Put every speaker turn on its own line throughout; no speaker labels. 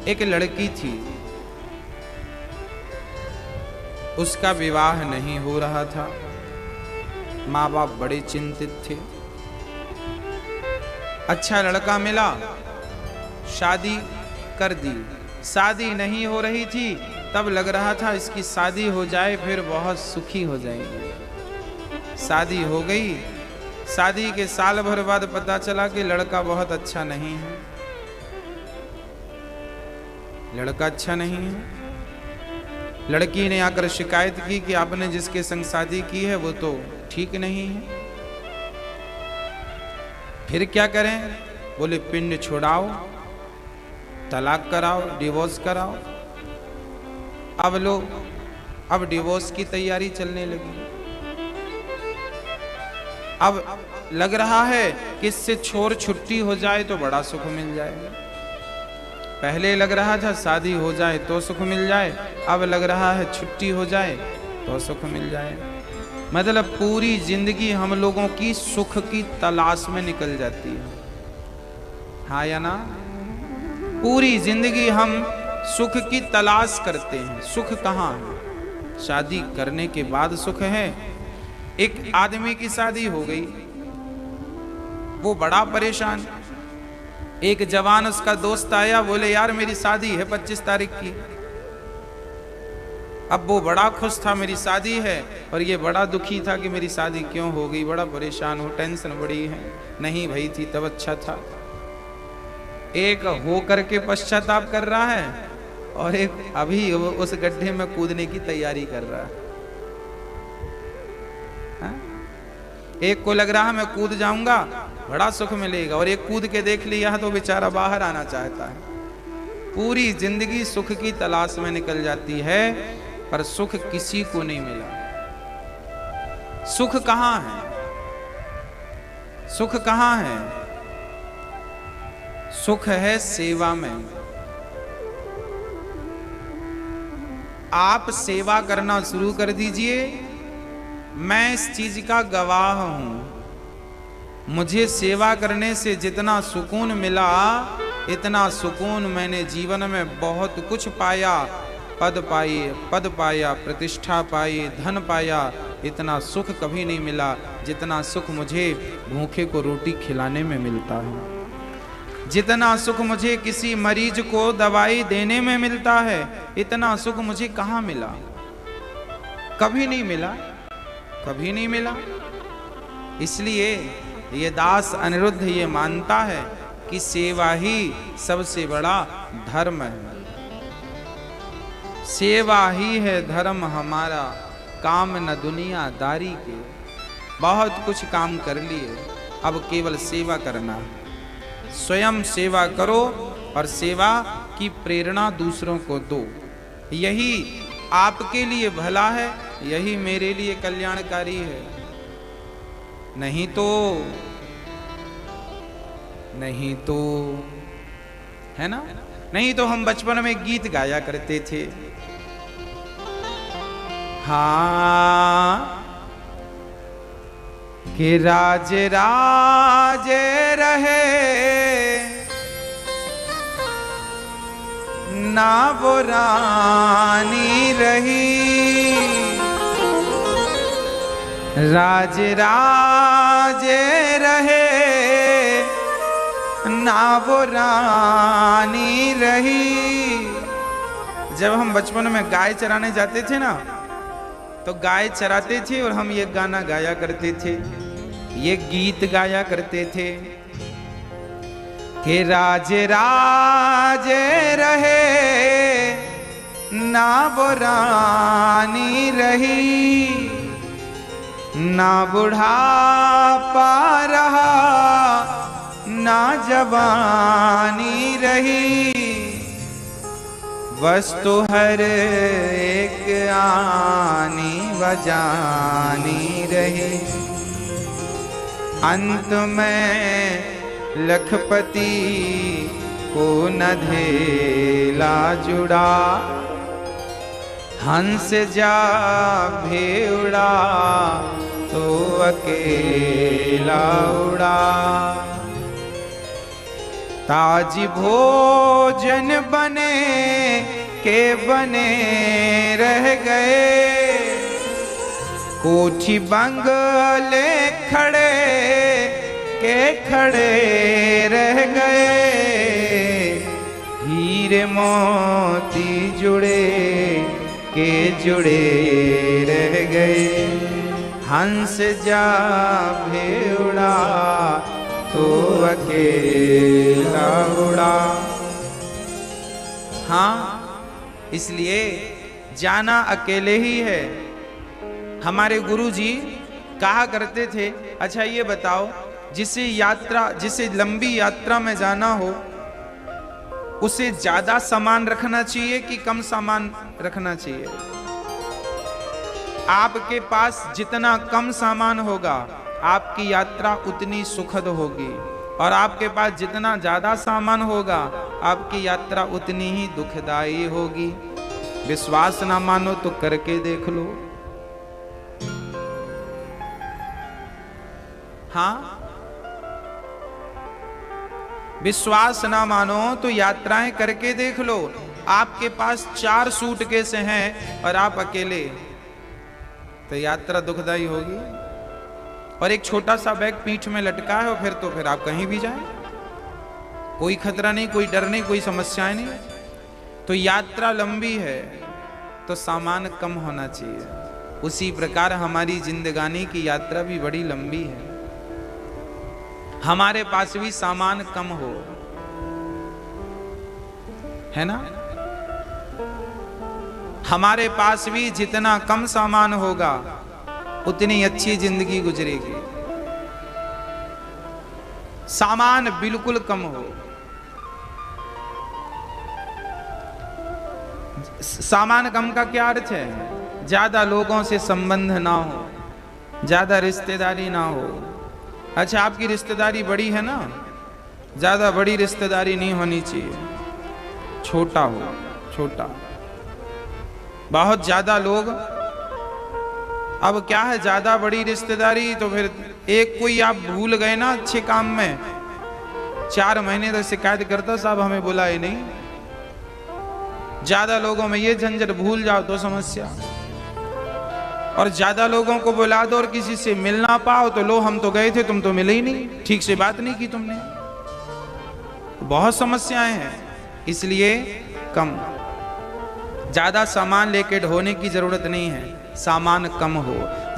एक लड़की थी, उसका विवाह नहीं हो रहा था। माँ बाप बड़े चिंतित थे। अच्छा लड़का मिला, शादी कर दी। शादी नहीं हो रही थी, तब लग रहा था इसकी शादी हो जाए फिर बहुत सुखी हो जाएगी। शादी हो गई। शादी के साल भर बाद पता चला कि लड़का बहुत अच्छा नहीं है। लड़का अच्छा नहीं है। लड़की ने आकर शिकायत की कि आपने जिसके संग शादी की है वो तो ठीक नहीं है। फिर क्या करें? बोले पिंड छुड़ाओ, तलाक कराओ, डिवोर्स कराओ। अब डिवोर्स की तैयारी चलने लगी। अब लग रहा है कि इससे छोर छुट्टी हो जाए तो बड़ा सुख मिल जाएगा। पहले लग रहा था शादी हो जाए तो सुख मिल जाए, अब लग रहा है छुट्टी हो जाए तो सुख मिल जाए। मतलब पूरी जिंदगी हम लोगों की सुख की तलाश में निकल जाती है। हाँ या ना? पूरी जिंदगी हम सुख की तलाश करते हैं। सुख कहाँ है? शादी करने के बाद सुख है। एक आदमी की शादी हो गई, वो बड़ा परेशान। एक जवान उसका दोस्त आया, बोले यार मेरी शादी है 25 तारीख की। अब वो बड़ा खुश था, मेरी शादी है, और ये बड़ा दुखी था कि मेरी शादी क्यों हो गई, बड़ा परेशान हो, टेंशन बड़ी है। नहीं भई थी तब अच्छा था। एक हो करके पश्चाताप कर रहा है और एक अभी उस गड्ढे में कूदने की तैयारी कर रहा है। एक को लग रहा है मैं कूद जाऊंगा बड़ा सुख मिलेगा, और एक कूद के देख लिया तो बेचारा बाहर आना चाहता है। पूरी जिंदगी सुख की तलाश में निकल जाती है, पर सुख किसी को नहीं मिला। सुख कहां है? सुख कहां है? सुख है सेवा में। आप सेवा करना शुरू कर दीजिए। मैं इस चीज का गवाह हूं। मुझे सेवा करने से जितना सुकून मिला, इतना सुकून मैंने जीवन में बहुत कुछ पाया। पद पाया, प्रतिष्ठा पाई, धन पाया। इतना सुख कभी नहीं मिला जितना सुख मुझे भूखे को रोटी खिलाने में मिलता है, जितना सुख मुझे किसी मरीज को दवाई देने में मिलता है। इतना सुख मुझे कहाँ मिला? कभी नहीं मिला, कभी नहीं मिला। इसलिए ये दास अनिरुद्ध ये मानता है कि सेवा ही सबसे बड़ा धर्म है। सेवा ही है धर्म हमारा, काम न दुनियादारी के। बहुत कुछ काम कर लिए, अब केवल सेवा करना। स्वयं सेवा करो और सेवा की प्रेरणा दूसरों को दो। यही आपके लिए भला है, यही मेरे लिए कल्याणकारी है। नहीं तो है ना? नहीं तो हम बचपन में गीत गाया करते थे। हाँ कि राज राज रहे ना वो रानी रही। राज राज रहे ना वो रानी रही। जब हम बचपन में गाय चराने जाते थे ना, तो गाय चराते थे और हम ये गाना गाया करते थे, ये गीत गाया करते थे कि राज राज रहे ना वो रानी रही। ना बुढ़ापा रहा ना जवानी रही। वस्तु हर एक आनी बजानी रही। अंत में लखपति को न धेला जुड़ा। हंस जा भेड़ा तो अकेला उड़ा। ताज भोजन बने के बने रह गए, कोठी बंगले खड़े के खड़े रह गए, हीरे मोती जुड़े के जुड़े रह गए, हंस जा भी उड़ा तो अकेला उड़ा। हाँ, इसलिए जाना अकेले ही है। हमारे गुरुजी कहा करते थे, अच्छा ये बताओ, जिसे लंबी यात्रा में जाना हो उसे ज्यादा सामान रखना चाहिए कि कम सामान रखना चाहिए? आपके पास जितना कम सामान होगा आपकी यात्रा उतनी सुखद होगी, और आपके पास जितना ज्यादा सामान होगा आपकी यात्रा उतनी ही दुखदायी होगी। विश्वास ना मानो तो करके देख लो। हाँ, विश्वास ना मानो तो यात्राएं करके देख लो। आपके पास 4 सूटकेस हैं और आप अकेले, तो यात्रा दुखदाई होगी। और एक छोटा सा बैग पीठ में लटका है और फिर आप कहीं भी जाएं, कोई खतरा नहीं, कोई डर नहीं, कोई समस्याएं नहीं। तो यात्रा लंबी है तो सामान कम होना चाहिए। उसी प्रकार हमारी जिंदगानी की यात्रा भी बड़ी लंबी है, हमारे पास भी सामान कम हो, है ना? हमारे पास भी जितना कम सामान होगा उतनी अच्छी जिंदगी गुजरेगी। सामान बिल्कुल कम हो। सामान कम का क्या अर्थ है? ज्यादा लोगों से संबंध ना हो, ज्यादा रिश्तेदारी ना हो। अच्छा, आपकी रिश्तेदारी बड़ी है ना, ज्यादा बड़ी रिश्तेदारी नहीं होनी चाहिए, छोटा हो, छोटा। बहुत ज्यादा लोग, अब क्या है, ज्यादा बड़ी रिश्तेदारी तो फिर एक कोई आप भूल गए ना अच्छे काम में, 4 महीने तक शिकायत करता, साहब हमें बुलाए नहीं। ज्यादा लोगों में ये झंझट, भूल जाओ तो समस्या। और ज्यादा लोगों को बुला दो और किसी से मिल ना पाओ तो लो, हम तो गए थे, तुम तो मिले ही नहीं, ठीक से बात नहीं की तुमने, बहुत समस्याएं हैं। इसलिए कम, ज्यादा सामान लेके ढोने की जरूरत नहीं है, सामान कम हो।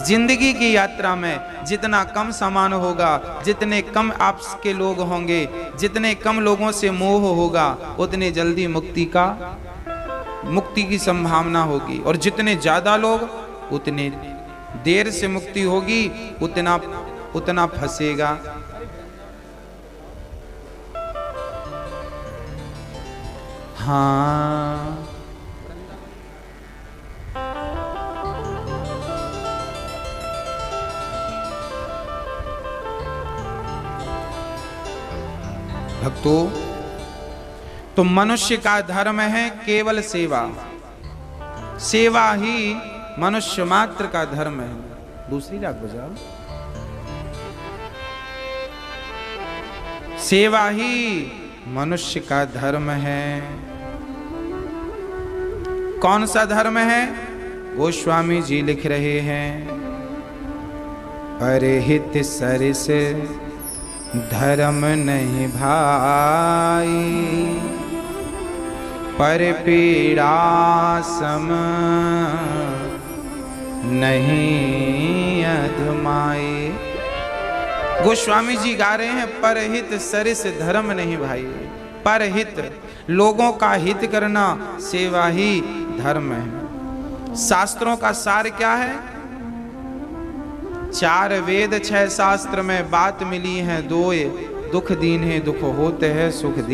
जिंदगी की यात्रा में जितना कम सामान होगा, जितने कम आपके लोग होंगे, जितने कम लोगों से मोह होगा, उतने जल्दी मुक्ति की संभावना होगी। और जितने ज्यादा लोग उतने देर से मुक्ति होगी, उतना फंसेगा। हाँ, भक्तों, तो मनुष्य का धर्म है केवल सेवा। सेवा ही मनुष्य मात्र का धर्म है। दूसरी राग बजाओ। सेवा ही मनुष्य का धर्म है। कौन सा धर्म है? गोस्वामी जी लिख रहे हैं, परहित सरिस धर्म नहीं भाई, पर पीड़ा सम नहीं अधमाए। गोस्वामी जी गा रहे हैं, परहित सरिस धर्म नहीं भाई। परहित, लोगों का हित करना, सेवा ही धर्म है। शास्त्रों का सार क्या है? 4 वेद 6 शास्त्र में बात मिली है, 2 दुख दीन है, दुख होते हैं सुख दीन।